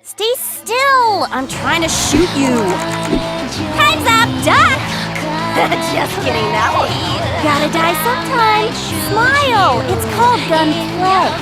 Stay still! I'm trying to shoot you! Time's up! Duck! Just kidding, that won't be. Gotta die sometime! Smile! It's called gunplay!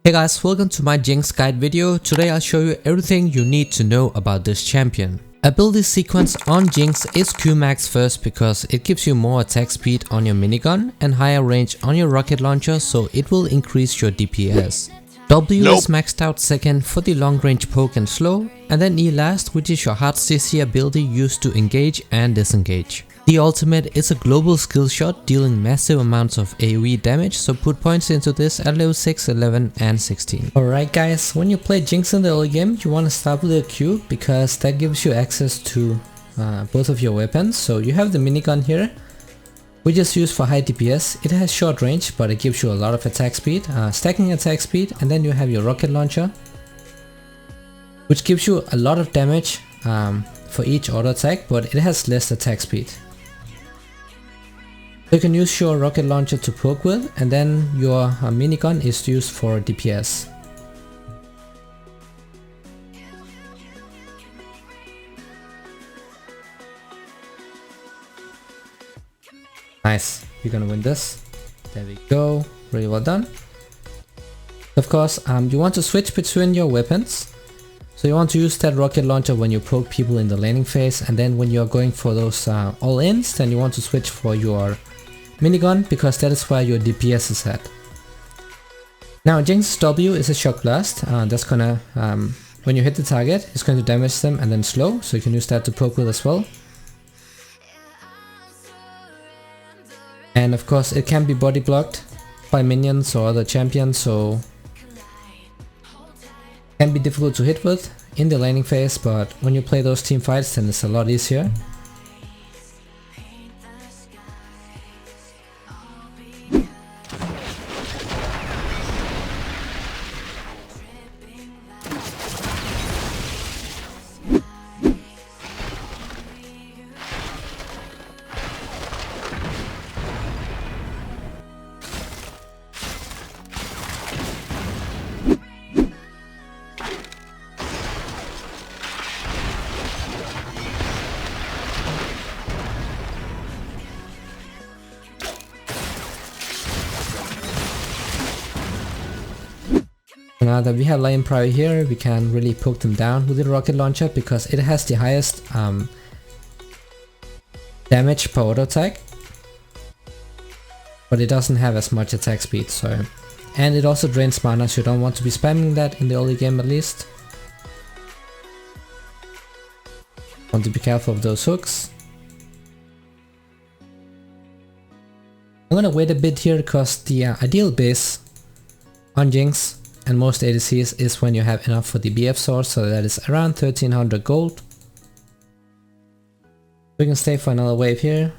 Hey guys, welcome to my Jinx guide video. Today I'll show you everything you need to know about this champion. Ability sequence on Jinx is Qmax first because it gives you more attack speed on your minigun and higher range on your rocket launcher, so it will increase your DPS. W is maxed out second for the long range poke and slow, and then E last, which is your hard CC ability used to engage and disengage. The ultimate is a global skill shot dealing massive amounts of AoE damage, so put points into this at level 6, 11 and 16. Alright guys, when you play Jinx in the early game, you want to start with a Q because that gives you access to both of your weapons. So you have the minigun here, which is used for high DPS. It has short range, but it gives you a lot of attack speed, stacking attack speed, and then you have your rocket launcher, which gives you a lot of damage for each auto attack, but it has less attack speed. You can use your rocket launcher to poke with, and then your minigun is used for DPS. Nice, you're gonna win this. There we go, really well done. Of course, you want to switch between your weapons. So you want to use that rocket launcher when you poke people in the laning phase, and then when you're going for those all-ins, then you want to switch for your minigun because that is where your DPS is at. Now Jinx's W is a shock blast. That's gonna, when you hit the target, it's going to damage them and then slow, so you can use that to poke with as well. And of course it can be body blocked by minions or other champions, so can be difficult to hit with in the laning phase, but when you play those team fights then it's a lot easier. Now that we have Lion Priory here, we can really poke them down with the rocket launcher because it has the highest damage per auto attack, but it doesn't have as much attack speed. So, and it also drains mana, so you don't want to be spamming that in the early game at least. Want to be careful of those hooks. I'm gonna wait a bit here because the ideal base on Jinx and most ADCs is when you have enough for the BF source, so that is around 1300 gold. We can stay for another wave here.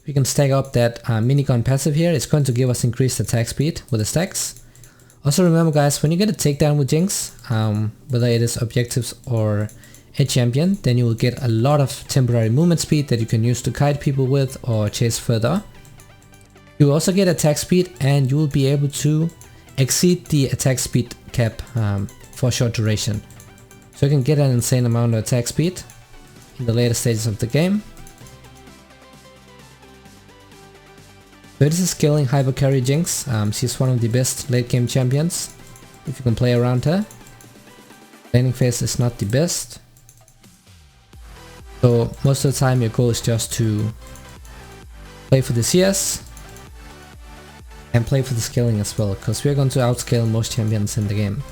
We can stack up that minigun passive here. It's going to give us increased attack speed with the stacks. Also remember guys, when you get a takedown with Jinx, whether it is objectives or a champion, then you will get a lot of temporary movement speed that you can use to kite people with or chase further. You will also get attack speed and you will be able to exceed the attack speed cap for a short duration. So you can get an insane amount of attack speed in the later stages of the game. So this is scaling hyper carry Jinx. She's one of the best late game champions if you can play around her. Laning phase is not the best. So most of the time your goal is just to play for the CS and play for the scaling as well, because we are going to outscale most champions in the game.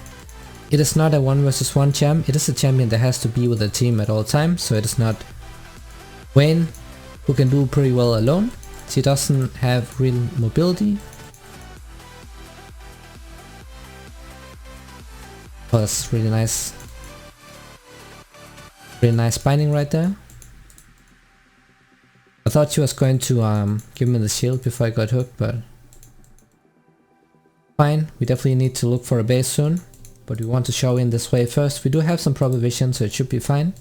It is not a 1 versus 1 champ, it is a champion that has to be with a team at all times, so it is not Vayne, who can do pretty well alone. She doesn't have real mobility. Oh, that's really nice. Really nice binding right there. I thought she was going to give me the shield before I got hooked, but fine, we definitely need to look for a base soon, but we want to show in this way first. We do have some proper vision, so it should be fine.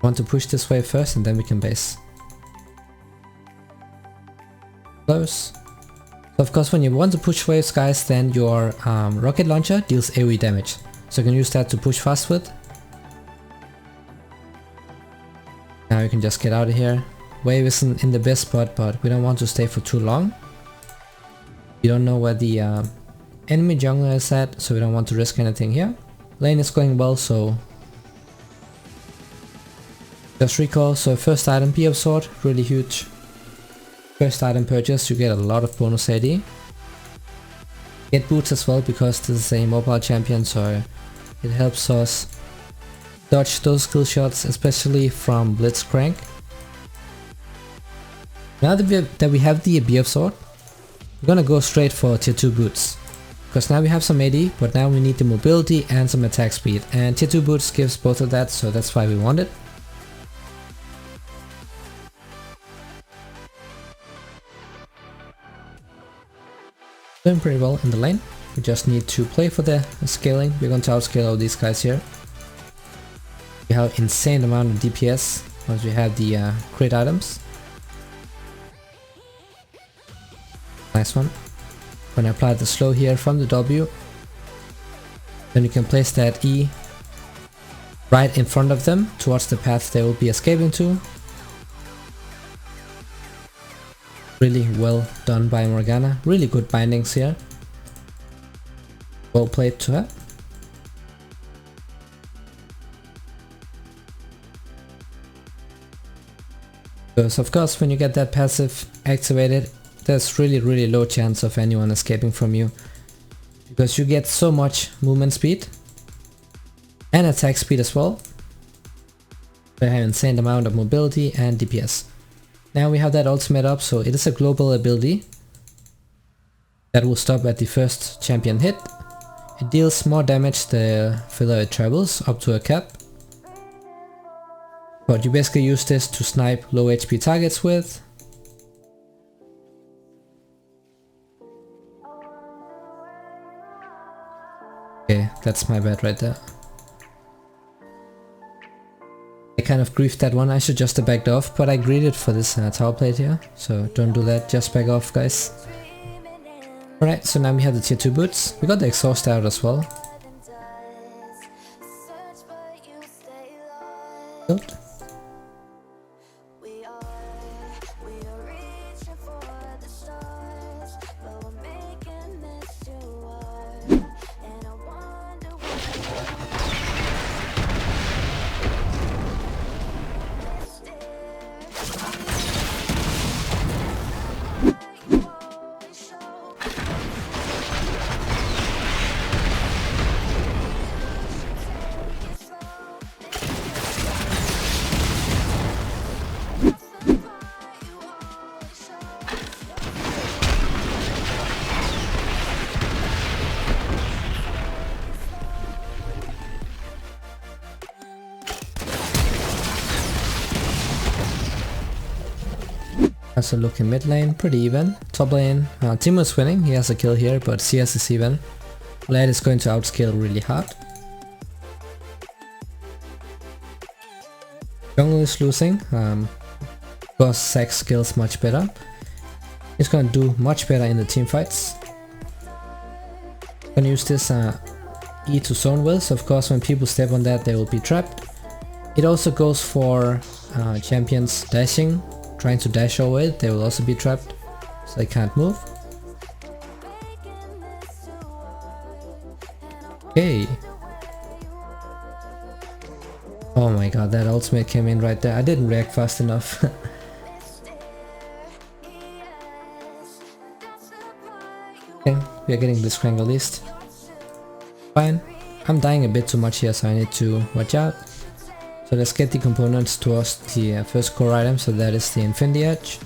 Want to push this way first and then we can base. Close. So of course when you want to push waves guys, then your rocket launcher deals AoE damage. So you can use that to push fast with. Now you can just get out of here. Wave isn't in the best spot, but we don't want to stay for too long. You don't know where the enemy jungler is at, so we don't want to risk anything here. Lane is going well, so just recall. So first item, Bee of Sword, really huge. First item purchase, you get a lot of bonus AD. Get boots as well, because this is a mobile champion, so it helps us dodge those skill shots, especially from Blitzcrank. Now that we have the Bee of Sword, we're gonna go straight for tier 2 boots. Because now we have some AD, but now we need the mobility and some attack speed. And tier 2 boots gives both of that, so that's why we want it. Doing pretty well in the lane. We just need to play for the scaling. We're going to outscale all these guys here. We have insane amount of DPS once we have the crit items. Nice one. When I apply the slow here from the W, then you can place that E right in front of them towards the path they will be escaping to. Really well done by Morgana. Really good bindings here. Well played to her. Because of course when you get that passive activated, there's really low chance of anyone escaping from you. Because you get so much movement speed and attack speed as well. They have insane amount of mobility and DPS. Now we have that ultimate up, so it is a global ability that will stop at the first champion hit. It deals more damage the further it travels, up to a cap. But you basically use this to snipe low HP targets with. Okay, that's my bad right there. I kind of griefed that one. I should just have backed off, but I greeted for this tower plate here, so don't do that, just back off guys. Alright, so now we have the tier 2 boots. We got the exhaust out as well. Good. As a look in mid lane, pretty even. Top lane, Timo's winning, he has a kill here, but CS is even. Lad is going to outscale really hard. Jungle is losing, because Zac skills much better. He's gonna do much better in the team fights. Gonna use this E to zone with, so of course when people step on that they will be trapped. It also goes for champions dashing. Trying to dash away, they will also be trapped, so they can't move. Okay. Oh my god, that ultimate came in right there. I didn't react fast enough. Okay, we are getting Blitzcrank released. Fine. I'm dying a bit too much here, so I need to watch out. So let's get the components towards the first core item, so that is the Infinity Edge.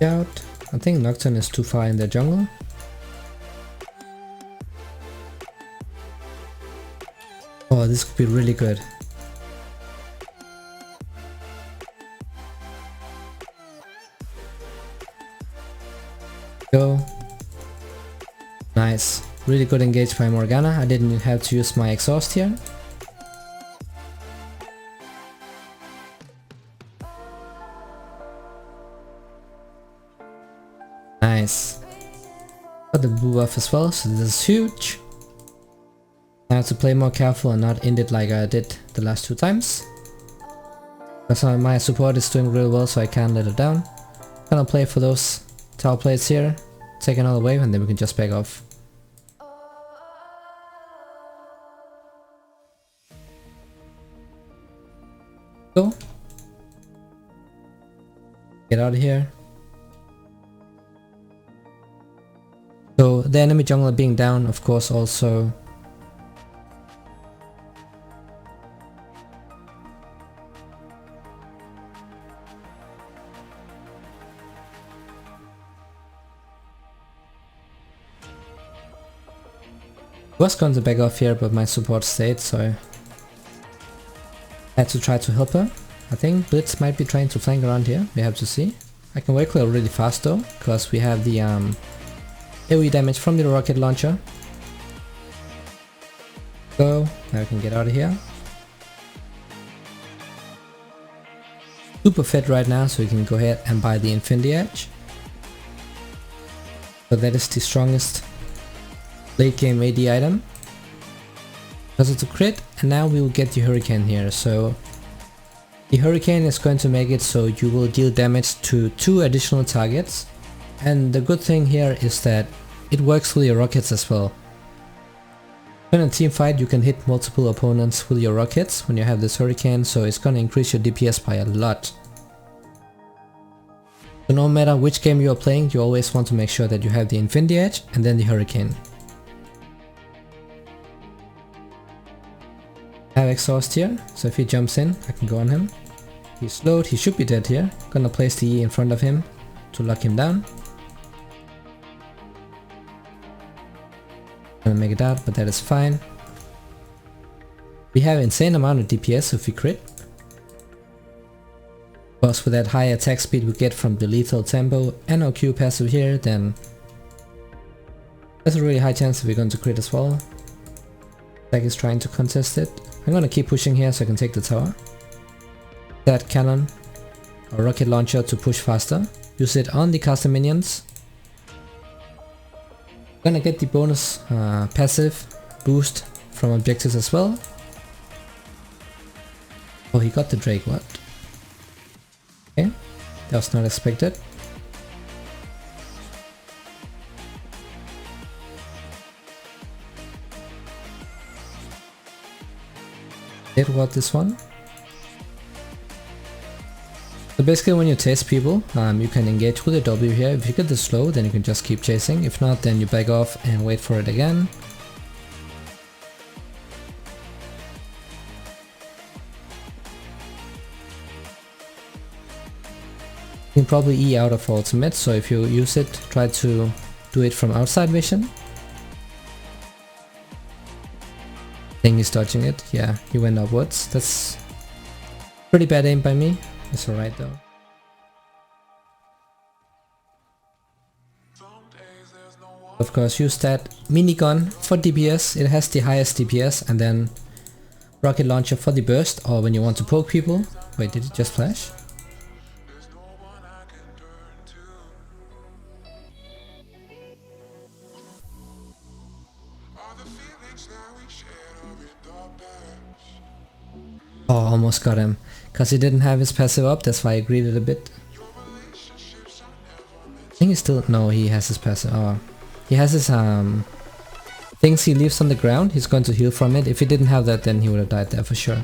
Out. I think Nocturne is too far in the jungle. Oh, this could be really good. Go. Nice. Really good engage by Morgana. I didn't have to use my exhaust here. Nice. Got the blue buff as well, so this is huge. I have to play more careful and not end it like I did the last 2 times. Because my support is doing really well, so I can't let it down. Gonna play for those tower plates here, take another wave, and then we can just back off. Go. Get out of here. So the enemy jungler being down, of course, also was going to back off here, but my support stayed, so I had to try to help her. I think Blitz might be trying to flank around here, we have to see. I can wave clear really fast though, because we have the AoE damage from the rocket launcher. Go, now we can get out of here. Super fit right now, so we can go ahead and buy the Infinity Edge. So that is the strongest late game AD item. Because it's a crit, and now we will get the Hurricane here. So the Hurricane is going to make it so you will deal damage to 2 additional targets. And the good thing here is that it works with your rockets as well. In a team fight you can hit multiple opponents with your rockets when you have this Hurricane, so it's gonna increase your DPS by a lot. So no matter which game you are playing, you always want to make sure that you have the Infinity Edge and then the Hurricane. I have exhaust here, so if he jumps in, I can go on him. He's slowed, he should be dead here. Gonna place the E in front of him to lock him down. Gonna make it out, but that is fine. We have insane amount of DPS if we crit. Because with that high attack speed we get from the lethal tempo and our Q passive here, then there's a really high chance that we're going to crit as well. Zach is trying to contest it. I'm gonna keep pushing here so I can take the tower. That cannon or rocket launcher to push faster. Use it on the caster minions. Gonna get the bonus passive boost from objectives as well. Oh, he got the Drake, what? Okay, that was not expected. Did what this one? So basically when you chase people, you can engage with a W here. If you get the slow, then you can just keep chasing. If not, then you back off and wait for it again. You can probably E out of ultimate, so if you use it, try to do it from outside vision. I think he's dodging it. Yeah, he went upwards. That's pretty bad aim by me. It's alright though. Of course, use that minigun for DPS. It has the highest DPS, and then rocket launcher for the burst, or when you want to poke people. Wait, did it just flash? Oh, almost got him. Because he didn't have his passive up, that's why I greeted a bit. I think he still... no, he has his passive... oh. He has his things he leaves on the ground, he's going to heal from it. If he didn't have that, then he would have died there for sure.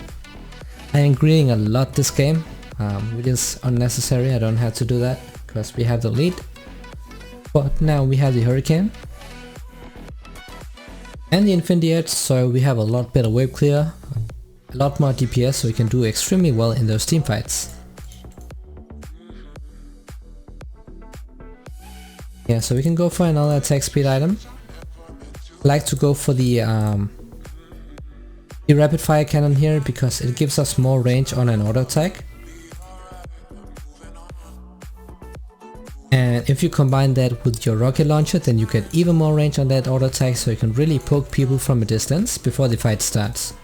I am greeting a lot this game, which is unnecessary. I don't have to do that, because we have the lead. But now we have the Hurricane. And the Infinity Edge, so we have a lot better wave clear. A lot more DPS, so we can do extremely well in those team fights. Yeah, so we can go for another attack speed item. I like to go for the rapid fire cannon here because it gives us more range on an auto attack. And if you combine that with your rocket launcher, then you get even more range on that auto attack, so you can really poke people from a distance before the fight starts.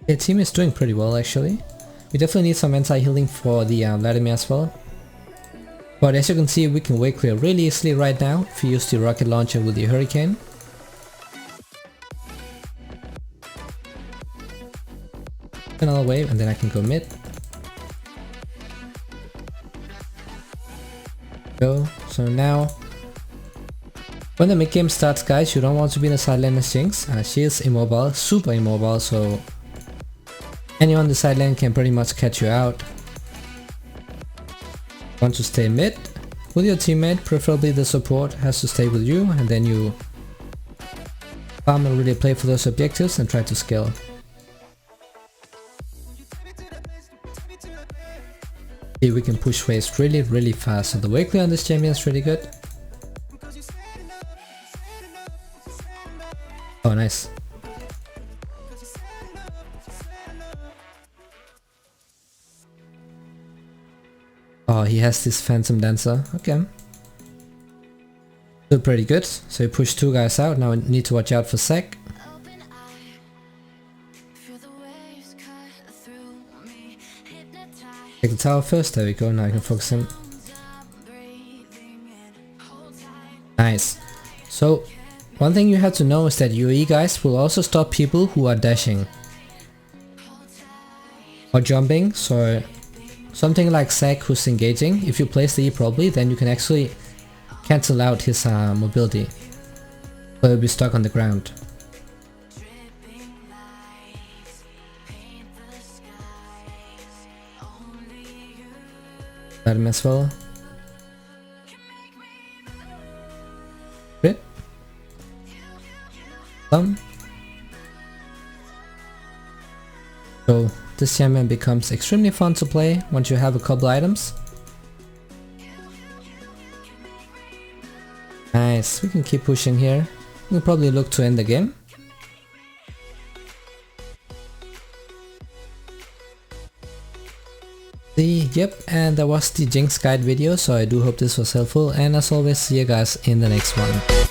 The team is doing pretty well actually. We definitely need some anti-healing for the Vladimir as well. But as you can see, we can wave clear really easily right now if you use the rocket launcher with the hurricane. Another wave and then I can go mid. Go. So now when the mid game starts, guys, you don't want to be in the side lane as Jinx. She is immobile, super immobile, so anyone on the side lane can pretty much catch you out. Want to stay mid with your teammate, preferably the support has to stay with you, and then you farm and really play for those objectives and try to scale. See, we can push waves really fast, so the wave clear on this champion is really good. Oh, nice. Oh, he has this Phantom Dancer. Okay. Still pretty good. So he pushed 2 guys out. Now we need to watch out for Zac. Take the tower first. There we go. Now I can focus him. Nice. So one thing you have to know is that UE guys will also stop people who are dashing or jumping. So something like Zac who's engaging, if you place the E properly, then you can actually cancel out his mobility. So he'll be stuck on the ground. Let him as well. Crit. So this champion becomes extremely fun to play once you have a couple items. Nice, we can keep pushing here. We'll probably look to end the game. Yep, and that was the Jinx guide video, so I do hope this was helpful, and as always, see you guys in the next one.